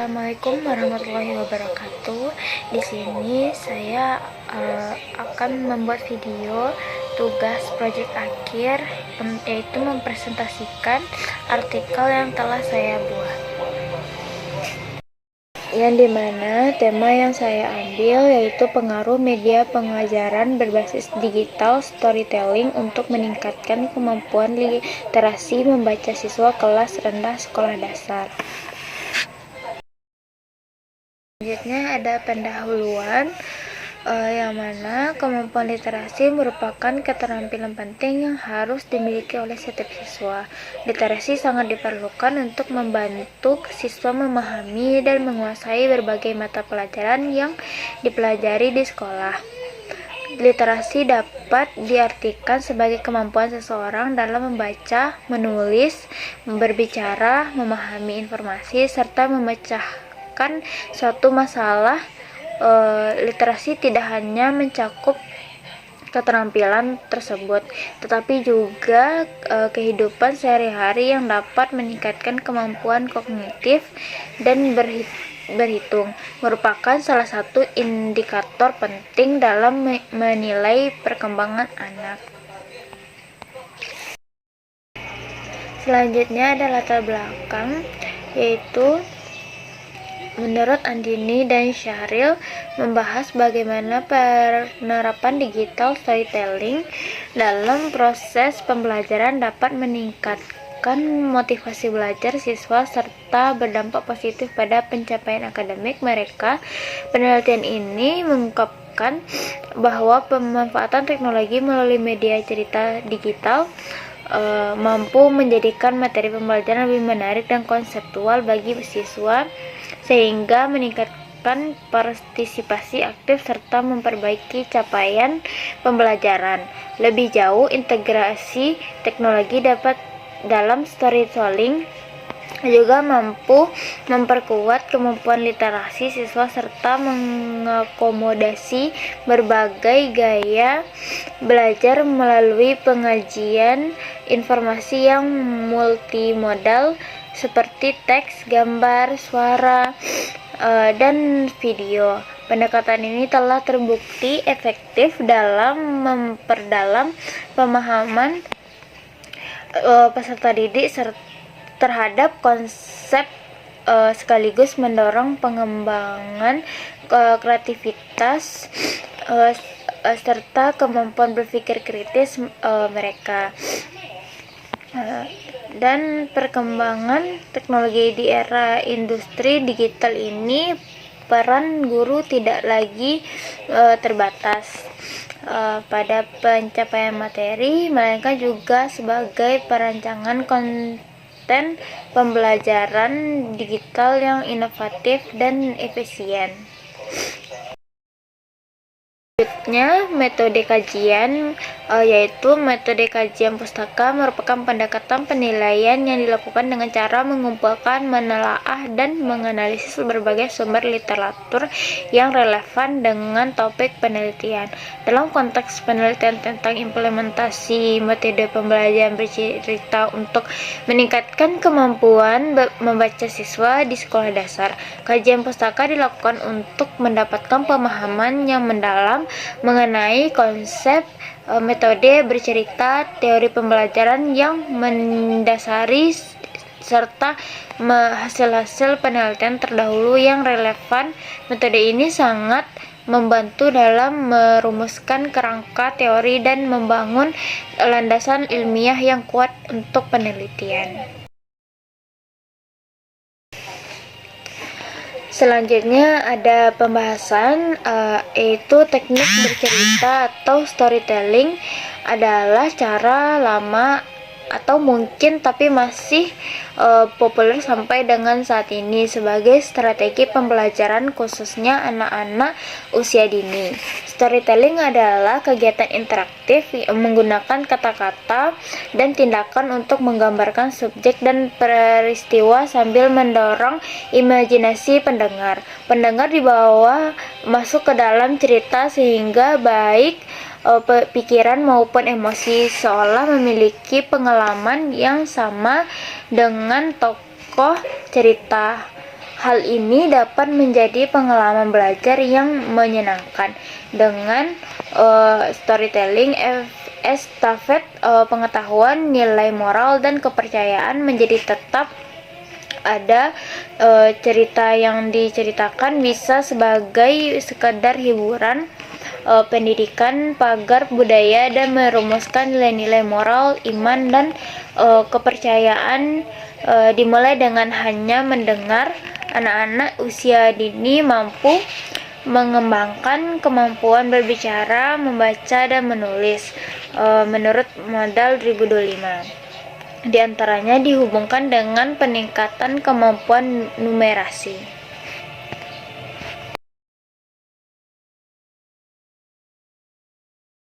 Assalamualaikum warahmatullahi wabarakatuh. Di sini saya akan membuat video tugas proyek akhir, yaitu mempresentasikan artikel yang telah saya buat. Yang dimana tema yang saya ambil yaitu pengaruh media pengajaran berbasis digital storytelling untuk meningkatkan kemampuan literasi membaca siswa kelas rendah sekolah dasar. Selanjutnya ada pendahuluan, yang mana kemampuan literasi merupakan keterampilan penting yang harus dimiliki oleh setiap siswa. Literasi sangat diperlukan untuk membantu siswa memahami dan menguasai berbagai mata pelajaran yang dipelajari di sekolah. Literasi dapat diartikan sebagai kemampuan seseorang dalam membaca, menulis, berbicara, memahami informasi, serta memecahkan suatu masalah. Literasi tidak hanya mencakup keterampilan tersebut, tetapi juga kehidupan sehari-hari yang dapat meningkatkan kemampuan kognitif dan berhitung, merupakan salah satu indikator penting dalam menilai perkembangan anak. Selanjutnya ada latar belakang, yaitu menurut Andini dan Syahril membahas bagaimana penerapan digital storytelling dalam proses pembelajaran dapat meningkatkan motivasi belajar siswa serta berdampak positif pada pencapaian akademik mereka. Penelitian ini mengungkapkan bahwa pemanfaatan teknologi melalui media cerita digital mampu menjadikan materi pembelajaran lebih menarik dan konseptual bagi siswa, sehingga meningkatkan partisipasi aktif serta memperbaiki capaian pembelajaran. Lebih jauh, integrasi teknologi dapat dalam storytelling juga mampu memperkuat kemampuan literasi siswa serta mengakomodasi berbagai gaya belajar melalui penyajian informasi yang multimodal seperti teks, gambar, suara, dan video. Pendekatan ini telah terbukti efektif dalam memperdalam pemahaman peserta didik terhadap konsep, sekaligus mendorong pengembangan kreativitas serta kemampuan berpikir kritis mereka. Dan perkembangan teknologi di era industri digital ini, peran guru tidak lagi terbatas pada pencapaian materi, melainkan juga sebagai perancangan konten pembelajaran digital yang inovatif dan efisien. Selanjutnya, metode kajian, yaitu metode kajian pustaka merupakan pendekatan penilaian yang dilakukan dengan cara mengumpulkan, menelaah, dan menganalisis berbagai sumber literatur yang relevan dengan topik penelitian. Dalam konteks penelitian tentang implementasi metode pembelajaran bercerita untuk meningkatkan kemampuan membaca siswa di sekolah dasar, kajian pustaka dilakukan untuk mendapatkan pemahaman yang mendalam mengenai konsep, metode bercerita, teori pembelajaran yang mendasari, serta hasil-hasil penelitian terdahulu yang relevan. Metode ini sangat membantu dalam merumuskan kerangka teori dan membangun landasan ilmiah yang kuat untuk penelitian. Selanjutnya ada pembahasan, yaitu teknik bercerita atau storytelling adalah cara lama atau mungkin tapi masih populer sampai dengan saat ini sebagai strategi pembelajaran khususnya anak-anak usia dini. Storytelling adalah kegiatan interaktif yang menggunakan kata-kata dan tindakan untuk menggambarkan subjek dan peristiwa sambil mendorong imajinasi pendengar. Pendengar dibawa masuk ke dalam cerita sehingga baik pikiran maupun emosi seolah memiliki pengalaman yang sama dengan tokoh cerita. Hal ini dapat menjadi pengalaman belajar yang menyenangkan dengan storytelling, estafet pengetahuan, nilai moral, dan kepercayaan menjadi tetap ada. Cerita yang diceritakan bisa sebagai sekedar hiburan, pendidikan, pagar budaya, dan merumuskan nilai-nilai moral, iman, dan kepercayaan. Dimulai dengan hanya mendengar. Anak-anak usia dini mampu mengembangkan kemampuan berbicara, membaca, dan menulis, menurut modal 2025. Di antaranya dihubungkan dengan peningkatan kemampuan numerasi.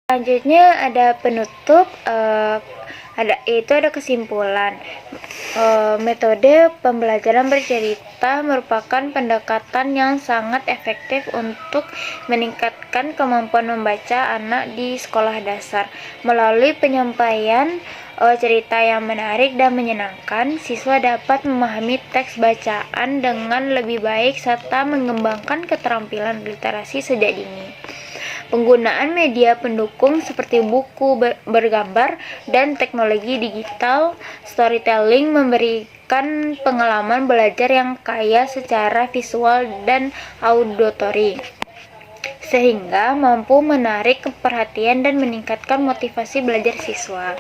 Selanjutnya ada penutup, ada kesimpulan. Metode pembelajaran bercerita merupakan pendekatan yang sangat efektif untuk meningkatkan kemampuan membaca anak di sekolah dasar. Melalui penyampaian cerita yang menarik dan menyenangkan, siswa dapat memahami teks bacaan dengan lebih baik serta mengembangkan keterampilan literasi sejak dini. Penggunaan media pendukung seperti buku bergambar dan teknologi digital storytelling memberikan pengalaman belajar yang kaya secara visual dan auditory, sehingga mampu menarik perhatian dan meningkatkan motivasi belajar siswa.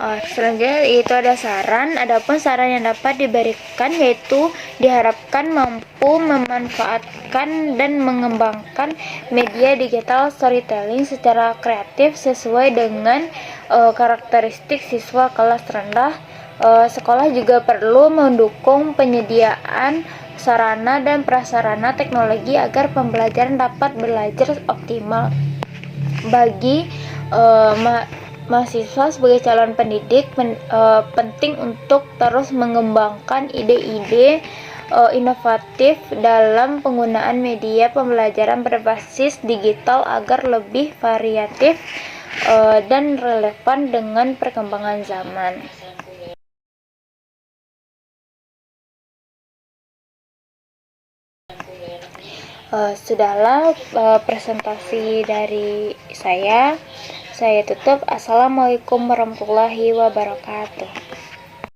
Selanjutnya itu ada saran. Adapun saran yang dapat diberikan yaitu diharapkan mampu memanfaatkan dan mengembangkan media digital storytelling secara kreatif sesuai dengan karakteristik siswa kelas rendah. Sekolah juga perlu mendukung penyediaan sarana dan prasarana teknologi agar pembelajaran dapat belajar optimal. Bagi mahasiswa sebagai calon pendidik, penting untuk terus mengembangkan ide-ide inovatif dalam penggunaan media pembelajaran berbasis digital agar lebih variatif dan relevan dengan perkembangan zaman. Sudahlah presentasi dari saya tutup. Assalamualaikum warahmatullahi wabarakatuh.